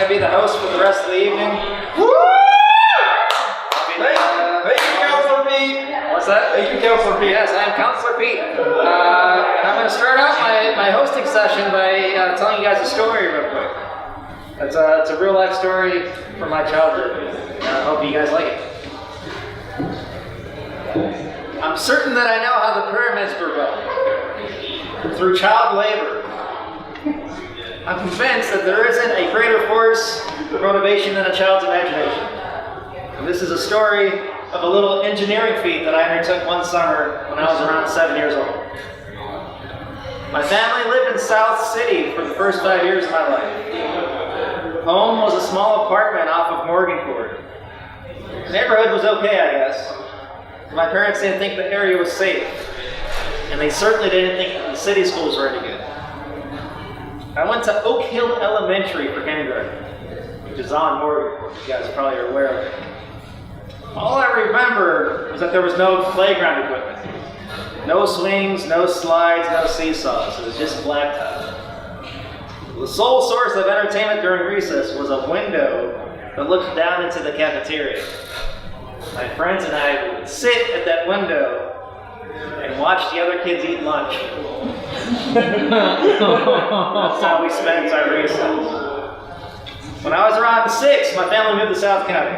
be the host for the rest of the evening. Woo! Thank you, Counselor Pete. What's that? Thank you, Counselor Pete. Yes, I'm Counselor Pete. I'm going to start out my hosting session by telling you guys a story real quick. It's a real life story from my childhood. I hope you guys like it. I'm certain that I know how the pyramids were built. Through child labor. I'm convinced that there isn't a greater force for motivation than a child's imagination. And this is a story of a little engineering feat that I undertook one summer when I was around 7 years old. My family lived in South City for the first 5 years of my life. Home was a small apartment off of Morgan Court. The neighborhood was okay, I guess. My parents didn't think the area was safe, and they certainly didn't think the city schools were any good. I went to Oak Hill Elementary for kindergarten, which is on Morgan. You guys probably are aware of it. All I remember was that there was no playground equipment. No swings, no slides, no seesaws. It was just blacktop. The sole source of entertainment during recess was a window that looked down into the cafeteria. My friends and I would sit at that window and watch the other kids eat lunch. That's how we spent our recess. When I was around 6, my family moved to South County.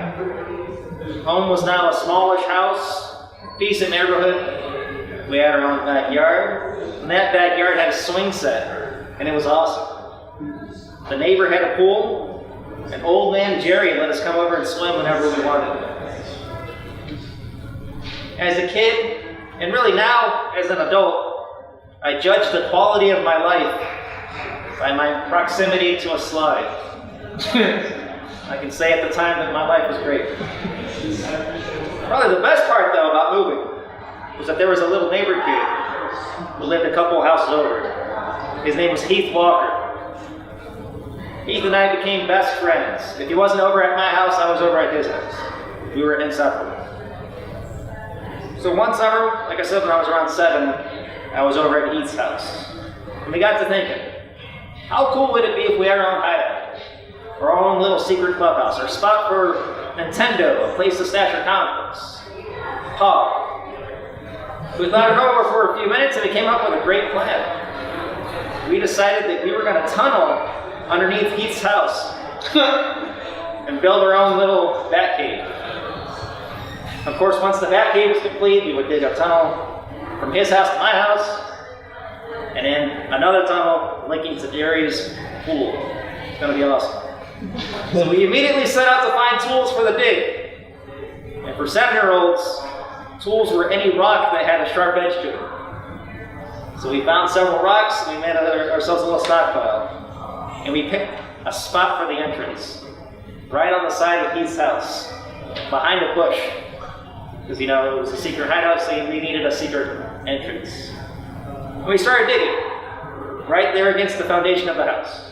Home was now a smallish house, decent neighborhood. We had our own backyard, and that backyard had a swing set, and it was awesome. The neighbor had a pool, and old man Jerry let us come over and swim whenever we wanted. As a kid, and really now as an adult, I judged the quality of my life by my proximity to a slide. I can say at the time that my life was great. Probably the best part, though, about moving was that there was a little neighbor kid who lived a couple houses over. His name was Heath Walker. Heath and I became best friends. If he wasn't over at my house, I was over at his house. We were inseparable. So one summer, like I said, when I was around 7, I was over at Heath's house. And we got to thinking, how cool would it be if we had our own hideout? Our own little secret clubhouse, our spot for Nintendo, a place to stash our comic books. Pog. We thought it over for a few minutes and we came up with a great plan. We decided that we were going to tunnel underneath Heath's house and build our own little bat cave. Of course, once the bat cave was complete, we would dig a tunnel from his house to my house, and then another tunnel linking to Jerry's pool. It's going to be awesome. So we immediately set out to find tools for the dig. And for 7-year-olds, tools were any rock that had a sharp edge to it. So we found several rocks, and we made ourselves a little stockpile. And we picked a spot for the entrance, right on the side of Heath's house, behind a bush. Because, you know, it was a secret hideout, so we needed a secret entrance. And we started digging, right there against the foundation of the house.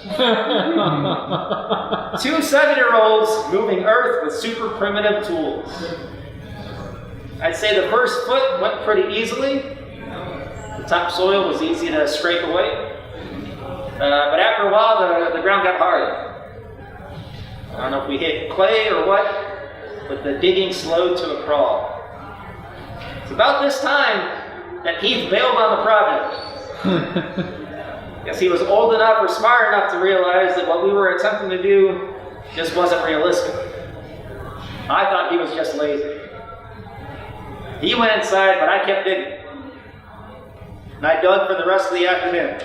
2 7-year-olds moving earth with super primitive tools. I'd say the first foot went pretty easily. The topsoil was easy to scrape away. But after a while, the ground got hard. I don't know if we hit clay or what, but the digging slowed to a crawl. It's about this time that Heath bailed on the project. Guess he was old enough or smart enough to realize that what we were attempting to do just wasn't realistic. I thought he was just lazy. He went inside, but I kept digging. And I dug for the rest of the afternoon.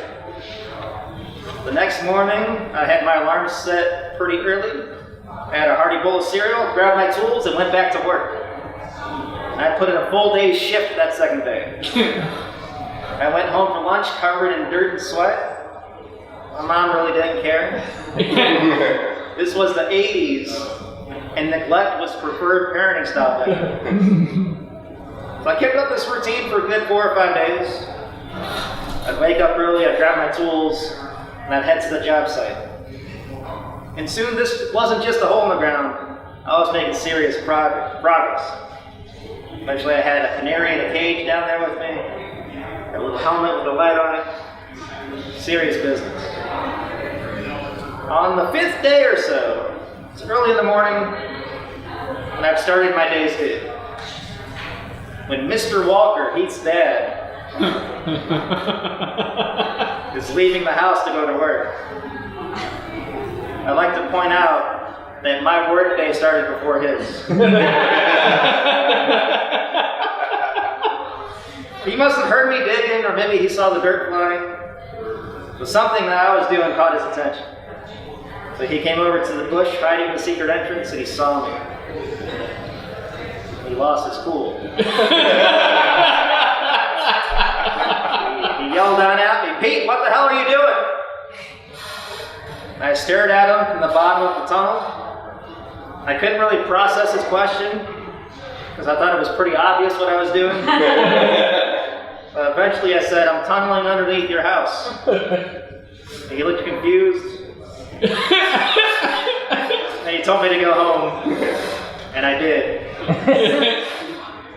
The next morning, I had my alarm set pretty early. I had a hearty bowl of cereal, grabbed my tools, and went back to work. And I put in a full day's shift that second day. I went home for lunch covered in dirt and sweat. My mom really didn't care. This was the 80s, and neglect was preferred parenting style back then. So I kept up this routine for a good 4 or 5 days. I'd wake up early, I'd grab my tools, and I'd head to the job site. And soon this wasn't just a hole in the ground, I was making serious progress. Eventually I had a canary in a cage down there with me, a little helmet with a light on it. Serious business. On the 5th day or so, it's early in the morning, and I've started my day's good. When Mr. Walker, Heath's dad, is leaving the house to go to work. I'd like to point out that my work day started before his. He must have heard me digging, or maybe he saw the dirt flying. But something that I was doing caught his attention. So he came over to the bush, hiding in the secret entrance, and he saw me. He lost his cool. He yelled down at me, "Pete, what the hell are you doing?" I stared at him from the bottom of the tunnel. I couldn't really process his question, because I thought it was pretty obvious what I was doing. But eventually I said, "I'm tunneling underneath your house." And he looked confused. And he told me to go home. And I did.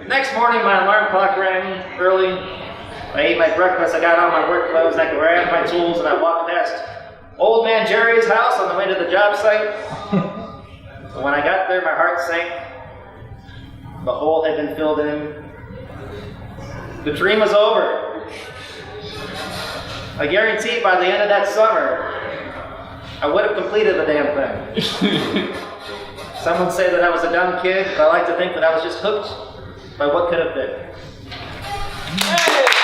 Next morning, my alarm clock rang early. I ate my breakfast, I got on my work clothes, and I grabbed my tools, and I walked past Old Man Jerry's house on the way to the job site. But when I got there, my heart sank. The hole had been filled in. The dream was over. I guarantee by the end of that summer, I would have completed the damn thing. Some would say that I was a dumb kid, but I like to think that I was just hooked by what could have been. Hey!